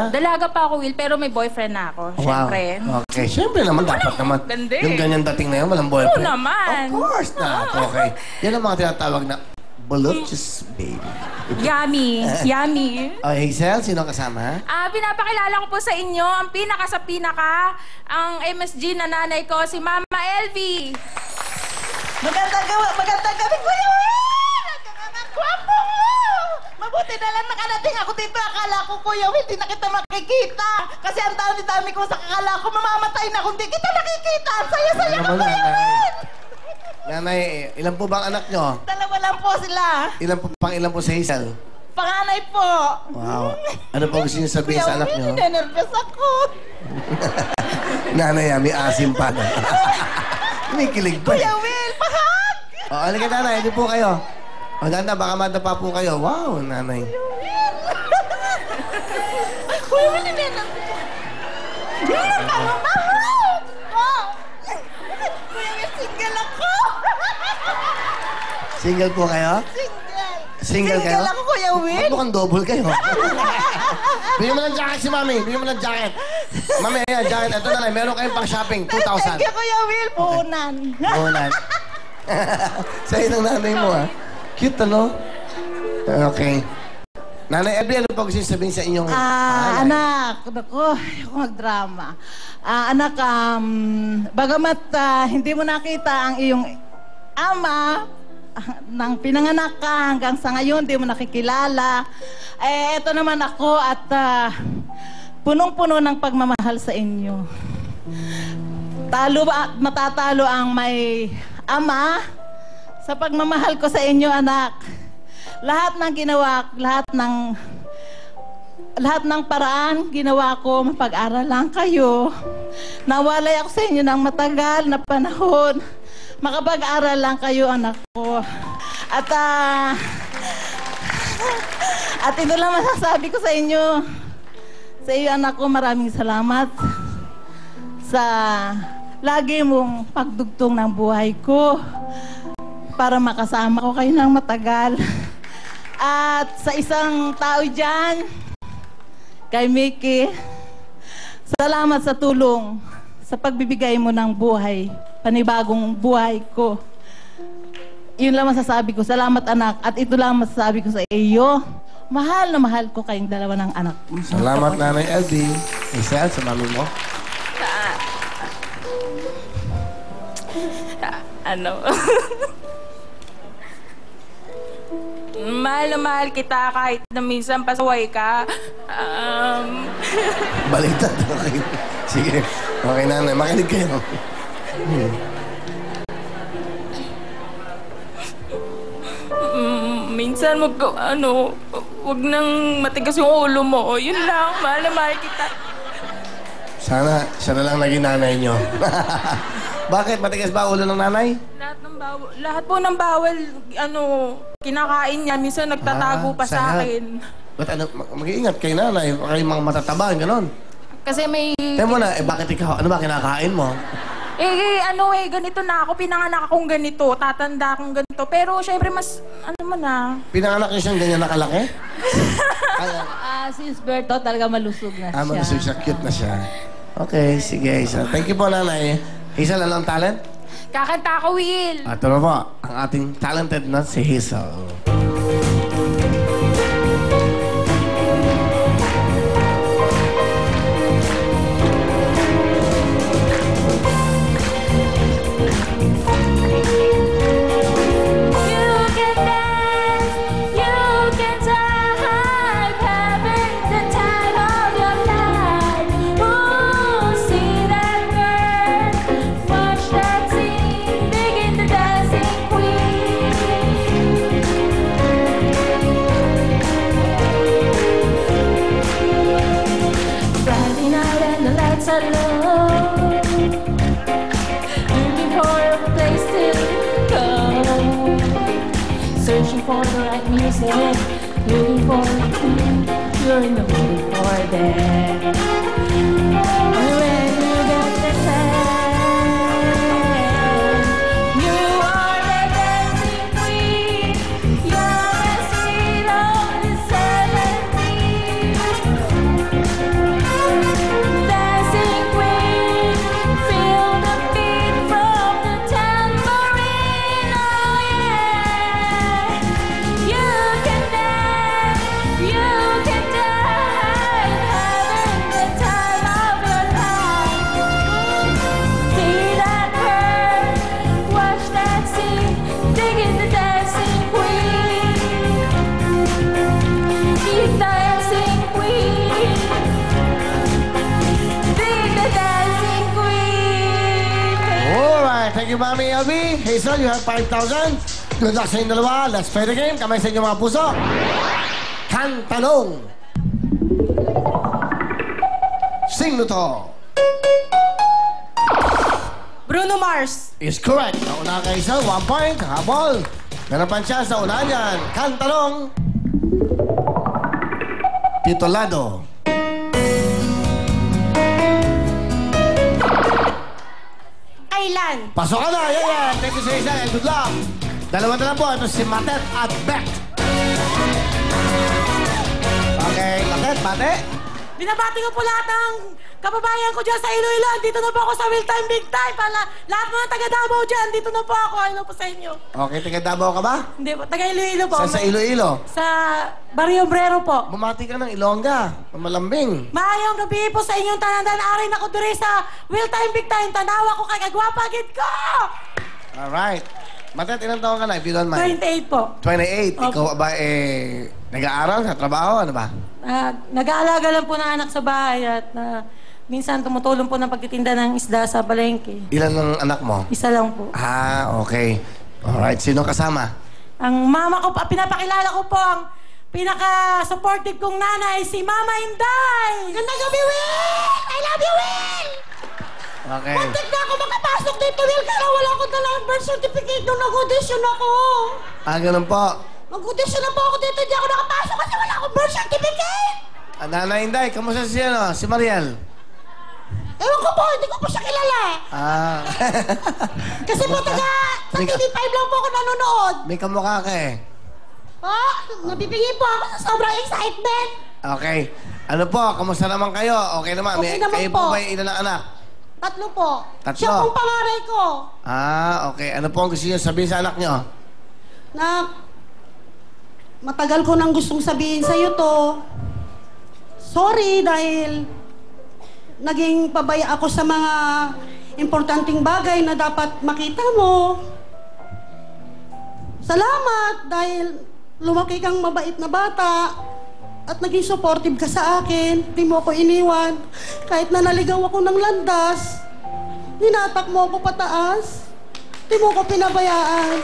Dalaga pa ako, Will, pero may boyfriend na ako. Wow. Siyempre. Okay, siyempre naman, dapat naman. Ganda eh. Yung ganyan dating na yun, walang boyfriend. Oo naman. Of course not. Okay. Yan ang mga tinatawag na voluptuous baby. Yummy. Yummy. Oh, Hazel, sino kasama? Pinapakilala ko po sa inyo ang pinaka sa pinaka, ang MSG na nanay ko, si Mama Elvie. Magandang gabi, Kuya Will! Gwapo mo! Mabuti na lang nakarating ako dito. Akala ko, Kuya Will, hindi na kita makikita. Kasi ang dami-dami ko sa kakala ko, mamamatay na kung di kita nakikita. Ang saya-saya ko, Kuya Will! Nanay, ilan po bang anak nyo? Dalawa lang po sila. Ilan po si Hazel? Panganay po. Wow. Ano po gusto niyo sabihin sa anak nyo? Kuya Will, ninenervous ako. Nanay, may asim pa na. Kinikilig pa. Kuya Will, pahag! O, halika nanay, hindi po kayo. O, danda, baka madapa po kayo. Wow, nanay. Kuya Will, ninenervous ako. Kuya Will, single ako. Single po kayo? Single kayo? Single ako, Kuya Will. Ba't mukhang double kayo? Bigyan mo ng jacket si Mami. Bigyan mo ng jacket. Mami, ayan, jacket. Ito na lang. Meron kayong pang shopping. 2,000. Thank you, Kuya Will. Punan. Buunan. Sa'yo ng nanay mo, ha? Cute, ano? Okay. Nanay Elvie, ano pa gusto sabihin sa inyong pangalan? Anak, ako magdrama. Anak, bagamat hindi mo nakita ang iyong ama, nang pinanganak ka hanggang sa ngayon, hindi mo nakikilala. Eto naman ako at punong-puno ng pagmamahal sa inyo. Matatalo ang may ama sa pagmamahal ko sa inyo, anak. Lahat ng ginawa, lahat ng paraan ginawa ko, mapag-aral lang kayo. Nawalay ako sa inyo ng matagal na panahon. Makapag-aral lang kayo, anak ko. At ito lang masasabi ko sa inyo. Sa iyo, anak ko, maraming salamat sa lagi mong pagdugtong ng buhay ko para makasama ko kayo ng matagal. At sa isang tao dyan, kay Mickey, salamat sa tulong sa pagbibigay mo ng buhay, panibagong buhay ko. Yun lang masasabi ko. Salamat, anak. At ito lang masasabi ko sa iyo. Mahal na mahal ko kayong dalawa ng anak. Salamat, Nanay Elvie. Hazel, sa mami mo. Mahal na mahal kita kahit na minsan pasaway ka. Baliktad. Okay. Sige. Okay, nanay. Makinig kayo. Minsan wag nang matigas yung ulo mo. Yun lang, mahal na mahal kita. Sana, siya na lang naging nanay nyo. Bakit? Matigas ba ulo ng nanay? Lahat po ng bawal, kinakain niya. Minsan nagtatago pa sa akin. Ba't mag-iingat kay nanay? Kayo mga matataba, gano'n. Kasi may... Temo na, bakit ikaw? Ano ba kinakain mo? Ganito na ako. Pinanganak akong ganito. Tatanda akong ganito. Pero, syempre, mas, Pinanganak niyo siyang ganyan nakalaki? Since birth, talaga malusog na siya. Malusog siya. Cute na siya. Okay, sige, Hazel. Thank you po, nanay. Hazel, ano ang talent? Kakanta ako, Will. At ano po, ang ating talented na si Hazel. Searching for the right music, looking for you're in the mood for that. When you get the chance, you are the dancing queen, young and sweet, only 17. Thank you, Mami Elby. Hazel, you have 5,000. Good luck sa inyong dalawa. Let's play the game. Kamay sa inyong mga puso. Kantanong. Sing no to. Bruno Mars. Is correct. Nauna kay Hazel, 1 point. Habol. Meron pa siya sa unahan yan. Kantanong. Titulado. Island. Pasok ka na. Yan. Thank you sa isa. Good luck. Dalawa na lang po. Ito si Matet at Beck. Okay. Matet, Mate. Binabati ko po lahat ng kababayan ko dyan sa Iloilo. Dito na po ako sa Will Time Big Time. Para lahat mga taga Davao dyan, dito na po ako. Hello po sa inyo. Okay, taga Davao ka ba? Hindi po, taga Iloilo po. Sa Iloilo? Sa Barrio Obrero po. Bumati ka ng Ilongga. Malambing. Maayong gabi po sa inyong tanan. Arin ako diri sa Will Time Big Time. Tanawa ko kay kagwapagid ko! Alright. Matet, ilang taon ka na, if you don't mind? 28 po. 28. Opo. Ikaw ba, nag-aaral sa trabaho? Ano ba? Nag-aalaga lang po ng anak sa bahay at minsan tumutulong po ng pagtitinda ng isda sa palengke. Ilan ang anak mo? Isa lang po. Okay. Alright. Sino kasama? Ang mama ko, pinapakilala ko po ang pinaka-supportive kong nanay, si Mama Inday! Gandang gabi, Will! I love you, Will! Okay. Muntik na ako makapasok dito, Will, kaya wala ko dalang birth certificate nung nag-audition ako. Ganun po. Nag-audition na po ako dito, hindi ako nakapasok kasi wala akong birth certificate! Nanay Inday, kamusta si Mariel? Ewan ko po, hindi ko po siya kilala. Kasi po sa TV5 lang po ako nanonood. May kamukha ka eh. Oh, nabibigay po ako sa sobrang excitement. Okay. Ano po, kamusta naman kayo? Okay naman. Okay naman kayo po. Ba ilan ang anak? 3 po. 3? Siya pong pangaray ko. Okay. Ano po ang gusto niyo sabihin sa anak niyo? Na matagal ko nang gustong sabihin sa'yo to. Sorry dahil naging pabaya ako sa mga importanteng bagay na dapat makita mo. Salamat dahil lumaki kang mabait na bata at naging supportive ka sa akin. Di mo ako iniwan. Kahit na naligaw ako ng landas, hinatak mo ako pataas. Di mo ko pinabayaan.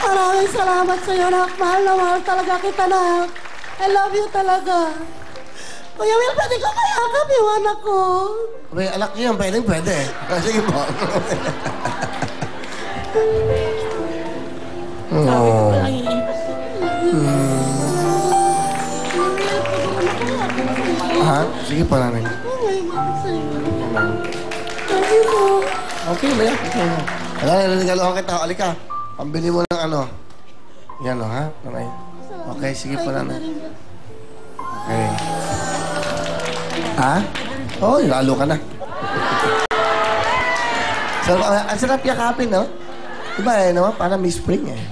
Maraming salamat sa'yo, nak. Mahal na mahal talaga kita, nak. I love you talaga. Kuya Will, pwede ko mayakap yung anak ko. May anak niyo, pwede. Sige po. Sige po, nanay. Okay, maya. Nagalohan kita. Alika. Pambili mo ng ano. Yan o, ha? Nanay. Okay, sige po, nanay. Okay. Lalo ka na. So, ang sarap yakapin, no? Diba, naman, parang may spring, eh.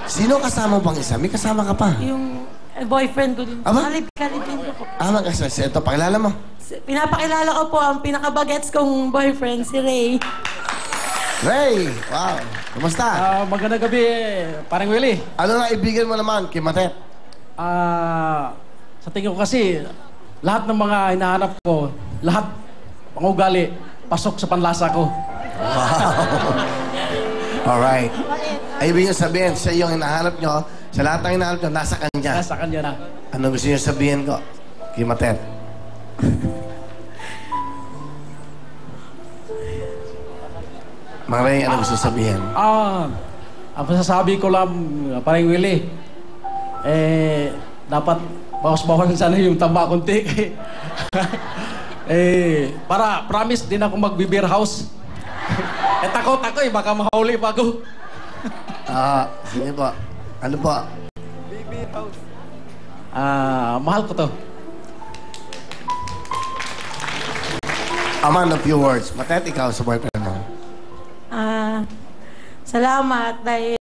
Sino kasama pang isa? May kasama ka pa. Yung boyfriend ko din. Aba? Kalib din ko. Magkasama. Ito, pakilala mo. Pinapakilala ko po ang pinaka-bagets kong boyfriend, si Ray. Ray! Wow! Kumusta? Magandang gabi, parang Willie. Ano na ibigan mo naman kay Matet? Sa tingin ko kasi, lahat ng mga hinahanap ko, lahat mga ugali, pasok sa panlasa ko. Wow! Alright. Ay, ibig nyo sabihin, sa yung hinahanap nyo, sa lahat ng hinahanap nyo, nasa kanya. Nasa kanya na. Ano gusto nyo sabihin ko kay Matet? Maray, ano gusto sabihin? Ang masasabi ko lang, parang Willie, dapat bawas-bawasan sana yung tamba konti. Para promise din ako mag-beer house. Takot ako baka mahuli pa ako. Sige po. Ano po? Beer house. Mahal ko to. A man of few words. Matet, ikaw sa boyfriend mo. Salamat dahil